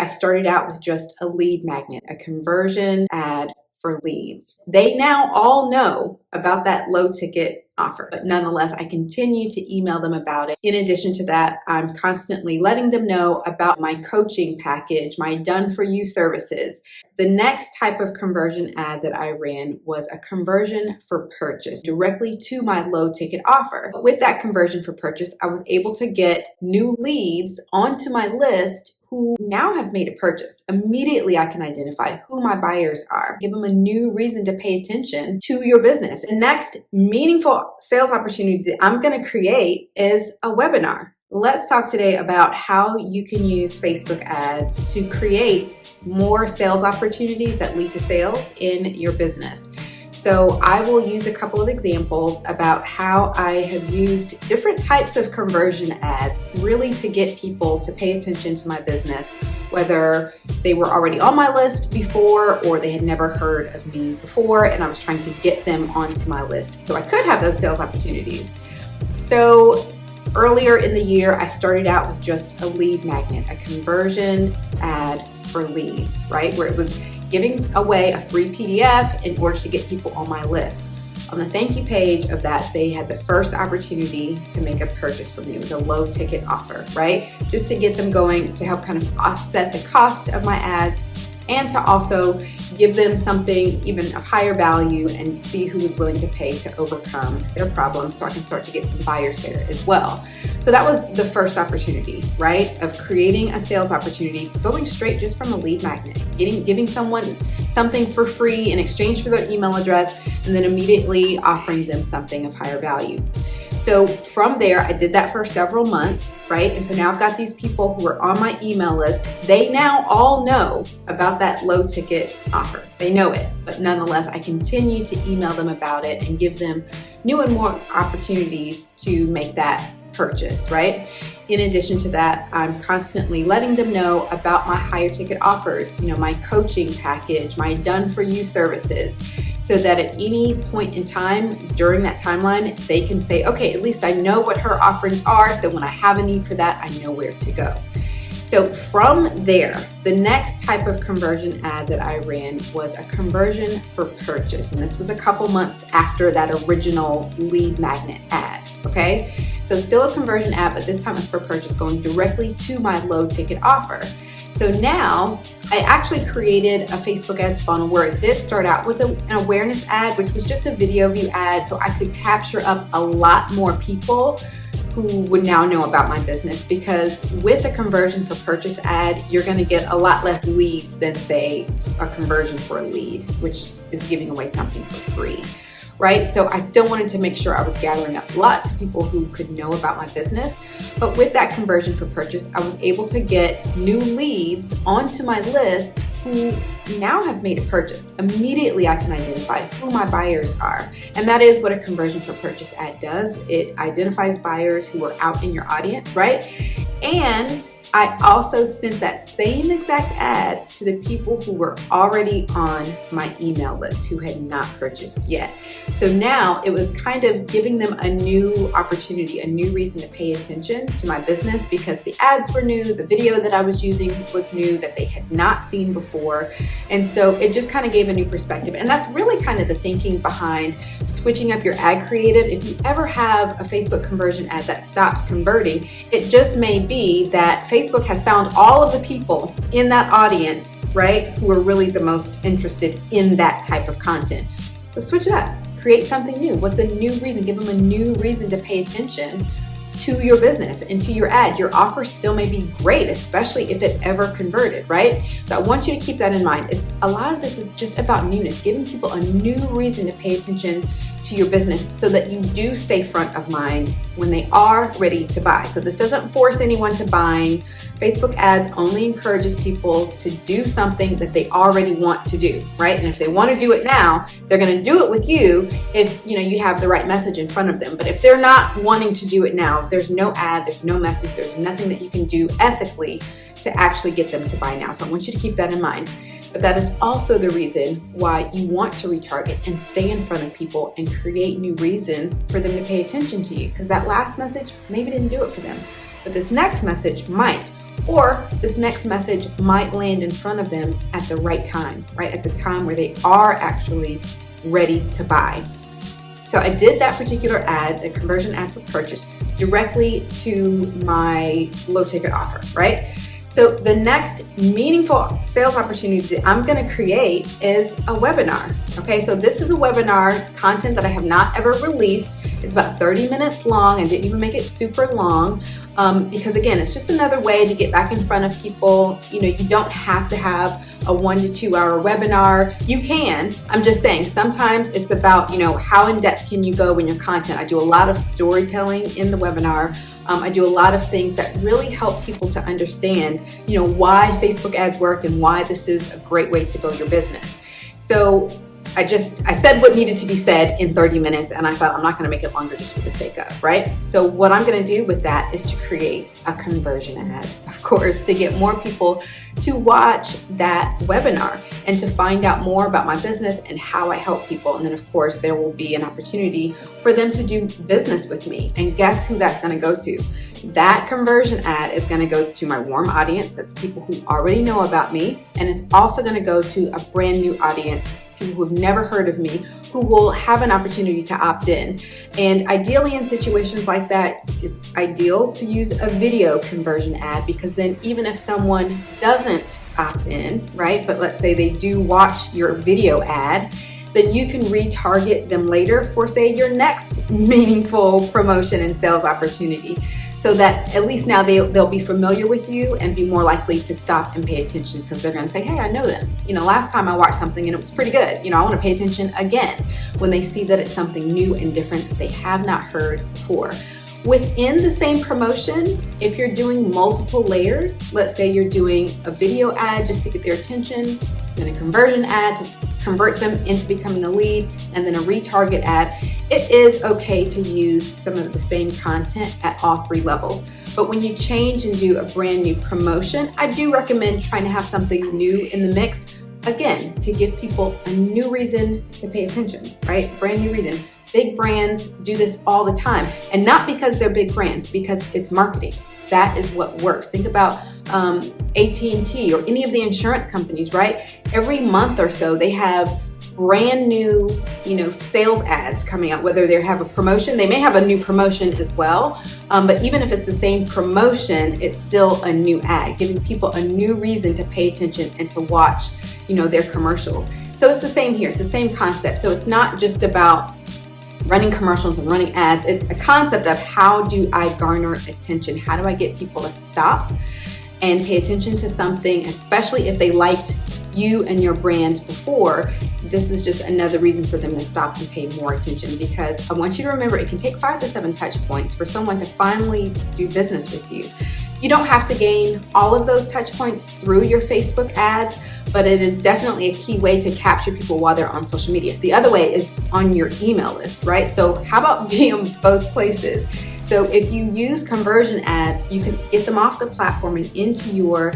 I started out with just a lead magnet, a conversion ad for leads. They now all know about that low ticket offer, but nonetheless, I continue to email them about it. In addition to that, I'm constantly letting them know about my coaching package, my done for you services. The next type of conversion ad that I ran was a conversion for purchase directly to my low ticket offer. With that conversion for purchase, I was able to get new leads onto my list who now have made a purchase. Immediately, I can identify who my buyers are, give them a new reason to pay attention to your business. The next meaningful sales opportunity that I'm going to create is a webinar. Let's talk today about how you can use Facebook ads to create more sales opportunities that lead to sales in your business. So I will use a couple of examples about how I have used different types of conversion ads really to get people to pay attention to my business, whether they were already on my list before or they had never heard of me before, and I was trying to get them onto my list so I could have those sales opportunities. So earlier in the year, I started out with just a lead magnet, a conversion ad for leads, right? Where it was giving away a free PDF in order to get people on my list. On the thank you page of that, they had the first opportunity to make a purchase from me. It was a low ticket offer, right? Just to get them going, to help kind of offset the cost of my ads and to also give them something even of higher value and see who was willing to pay to overcome their problems so I can start to get some buyers there as well. So that was the first opportunity, right? Of creating a sales opportunity, going straight just from a lead magnet, giving someone something for free in exchange for their email address, and then immediately offering them something of higher value. So from there, I did that for several months, right? And so now I've got these people who are on my email list. They now all know about that low ticket offer. They know it, but nonetheless, I continue to email them about it and give them new and more opportunities to make that purchase, right? In addition to that, I'm constantly letting them know about my higher ticket offers, my coaching package, my done for you services, so that at any point in time during that timeline, they can say, okay, at least I know what her offerings are. So when I have a need for that, I know where to go. So from there, the next type of conversion ad that I ran was a conversion for purchase. And this was a couple months after that original lead magnet ad, okay? So still a conversion ad, but this time it's for purchase, going directly to my low ticket offer. So now I actually created a Facebook ads funnel where it did start out with an awareness ad, which was just a video view ad. So I could capture up a lot more people who would now know about my business, because with a conversion for purchase ad, you're going to get a lot less leads than say a conversion for a lead, which is giving away something for free. Right? So I still wanted to make sure I was gathering up lots of people who could know about my business. But with that conversion for purchase, I was able to get new leads onto my list who now have made a purchase. Immediately, I can identify who my buyers are. And that is what a conversion for purchase ad does. It identifies buyers who are out in your audience, right? And I also sent that same exact ad to the people who were already on my email list who had not purchased yet. So now it was kind of giving them a new opportunity, a new reason to pay attention to my business, because the ads were new, the video that I was using was new that they had not seen before. And so it just kind of gave a new perspective. And that's really kind of the thinking behind switching up your ad creative. If you ever have a Facebook conversion ad that stops converting, it just may be that Facebook has found all of the people in that audience, right, who are really the most interested in that type of content. So switch it up, create something new. What's a new reason? Give them a new reason to pay attention to your business and to your ad. Your offer still may be great, especially if it ever converted, right? So I want you to keep that in mind. A lot of this is just about newness, giving people a new reason to pay attention to your business so that you do stay front of mind when they are ready to buy. So this doesn't force anyone to buying. Facebook ads only encourages people to do something that they already want to do, right? And if they want to do it now, they're going to do it with you if you have the right message in front of them. But if they're not wanting to do it now, there's no ad, there's no message, there's nothing that you can do ethically to actually get them to buy now. So I want you to keep that in mind. But that is also the reason why you want to retarget and stay in front of people and create new reasons for them to pay attention to you. Because that last message maybe didn't do it for them, but this next message might. or this next message might land in front of them at the right time, right? At the time where they are actually ready to buy. So I did that particular ad, the conversion ad for purchase, directly to my low ticket offer, right? So the next meaningful sales opportunity that I'm going to create is a webinar. Okay, so this is a webinar content that I have not ever released. It's about 30 minutes long. I didn't even make it super long because again, it's just another way to get back in front of people. You know, you don't have to have a 1 to 2 hour webinar. You can. I'm just saying sometimes it's about, you know, how in depth can you go in your content. I do a lot of storytelling in the webinar. I do a lot of things that really help people to understand, you know, why Facebook ads work and why this is a great way to build your business. So I said what needed to be said in 30 minutes, and I thought I'm not going to make it longer just for the sake of, right? So what I'm going to do with that is to create a conversion ad, of course, to get more people to watch that webinar and to find out more about my business and how I help people. And then of course, there will be an opportunity for them to do business with me. And guess who that's going to go to? That conversion ad is going to go to my warm audience. That's people who already know about me. And it's also going to go to a brand new audience, people who have never heard of me, who will have an opportunity to opt in. And ideally in situations like that, it's ideal to use a video conversion ad, because then even if someone doesn't opt in, right, but let's say they do watch your video ad, then you can retarget them later for, say, your next meaningful promotion and sales opportunity. So that at least now they'll be familiar with you and be more likely to stop and pay attention, because they're going to say, hey, I know them. You know, last time I watched something and it was pretty good. You know, I want to pay attention again when they see that it's something new and different that they have not heard before. Within the same promotion, if you're doing multiple layers, let's say you're doing a video ad just to get their attention, then a conversion ad to convert them into becoming a lead, and then a retarget ad, it is okay to use some of the same content at all three levels. But when you change and do a brand new promotion, I do recommend trying to have something new in the mix, again, to give people a new reason to pay attention, right? Brand new reason. Big brands do this all the time, and not because they're big brands, because it's marketing. That is what works. Think about AT&T or any of the insurance companies, right? Every month or so, they have brand new, you know, sales ads coming out, whether they have a promotion. They may have a new promotion as well, but even if it's the same promotion, it's still a new ad, giving people a new reason to pay attention and to watch, you know, their commercials. So it's the same here. It's the same concept. So it's not just about running commercials and running ads. It's a concept of how do I garner attention? How do I get people to stop and pay attention to something, especially if they liked you and your brand before? This is just another reason for them to stop and pay more attention, because I want you to remember it can take 5 to 7 touch points for someone to finally do business with you. You don't have to gain all of those touch points through your Facebook ads, but it is definitely a key way to capture people while they're on social media. The other way is on your email list, right? So how about being on both places? So if you use conversion ads, you can get them off the platform and into your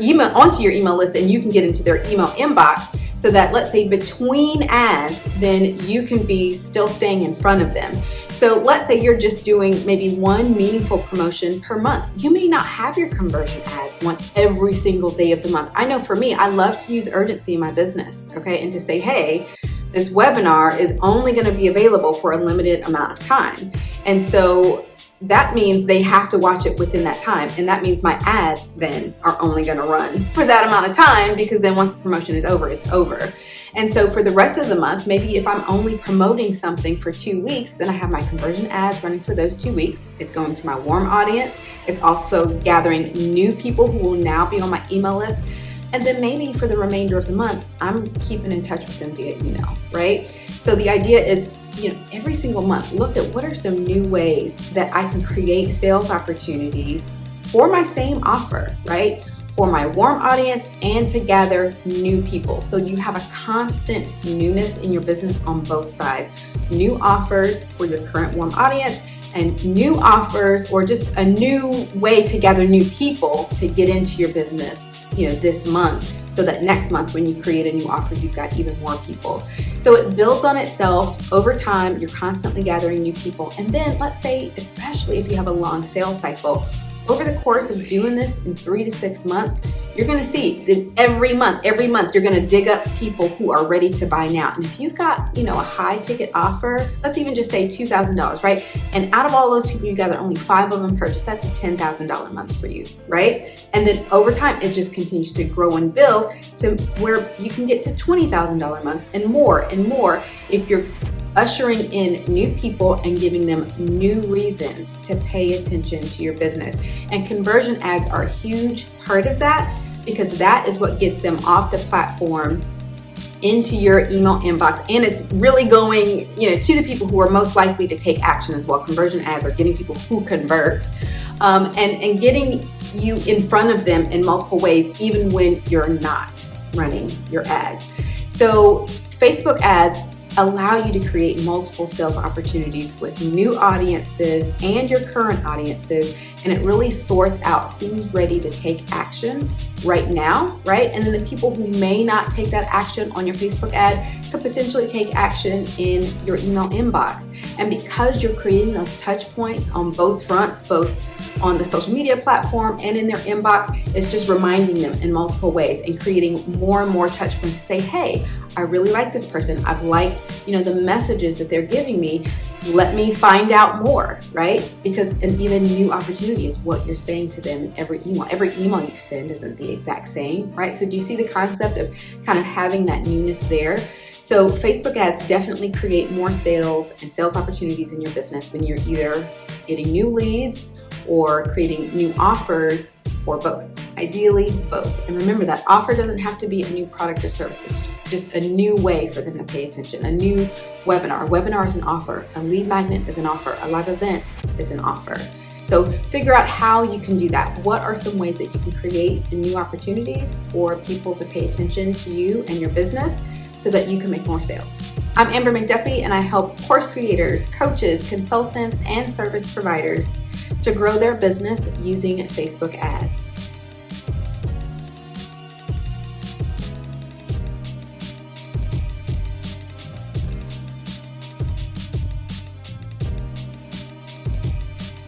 email, onto your email list, and you can get into their email inbox, so that, let's say, between ads, then you can be still staying in front of them. So let's say you're just doing maybe one meaningful promotion per month. You may not have your conversion ads on every single day of the month. I know for me, I love to use urgency in my business, okay? And to say, hey, this webinar is only going to be available for a limited amount of time. And so that means they have to watch it within that time. And that means my ads then are only going to run for that amount of time, because then once the promotion is over, it's over. And so for the rest of the month, maybe if I'm only promoting something for 2 weeks, then I have my conversion ads running for those 2 weeks. It's going to my warm audience. It's also gathering new people who will now be on my email list. And then maybe for the remainder of the month, I'm keeping in touch with them via email, right? So the idea is, you know, every single month, look at what are some new ways that I can create sales opportunities for my same offer, right? For my warm audience, and to gather new people. So you have a constant newness in your business on both sides. New offers for your current warm audience, and new offers, or just a new way to gather new people to get into your business, you know, this month, so that next month when you create a new offer, you've got even more people. So it builds on itself over time. You're constantly gathering new people. And then let's say, especially if you have a long sales cycle, Over the course of doing this in 3 to 6 months, you're going to see that every month, you're going to dig up people who are ready to buy now. And if you've got, a high ticket offer, let's even just say $2,000, right? And out of all those people you gather, only 5 of them purchase. That's a $10,000 month for you, right? And then over time, it just continues to grow and build to where you can get to $20,000 months and more if you're ushering in new people and giving them new reasons to pay attention to your business. And conversion ads are a huge part of that, because that is what gets them off the platform into your email inbox, and it's really going, to the people who are most likely to take action as well. Conversion ads are getting people who convert, and getting you in front of them in multiple ways, even when you're not running your ads. So Facebook ads allow you to create multiple sales opportunities with new audiences and your current audiences, and it really sorts out who's ready to take action right now, right? And then the people who may not take that action on your Facebook ad could potentially take action in your email inbox. And because you're creating those touch points on both fronts, both on the social media platform and in their inbox, it's just reminding them in multiple ways and creating more and more touch points to say, hey, I really like this person. I've liked, the messages that they're giving me. Let me find out more, right? Because an even new opportunity is what you're saying to them in every email. Every email you send isn't the exact same, right? So do you see the concept of kind of having that newness there? So Facebook ads definitely create more sales and sales opportunities in your business when you're either getting new leads or creating new offers, or both. Ideally, both. And remember, that offer doesn't have to be a new product or service. It's just a new way for them to pay attention. A new webinar. A webinar is an offer. A lead magnet is an offer. A live event is an offer. So figure out how you can do that. What are some ways that you can create new opportunities for people to pay attention to you and your business so that you can make more sales? I'm Amber McDuffie, and I help course creators, coaches, consultants, and service providers to grow their business using Facebook ads.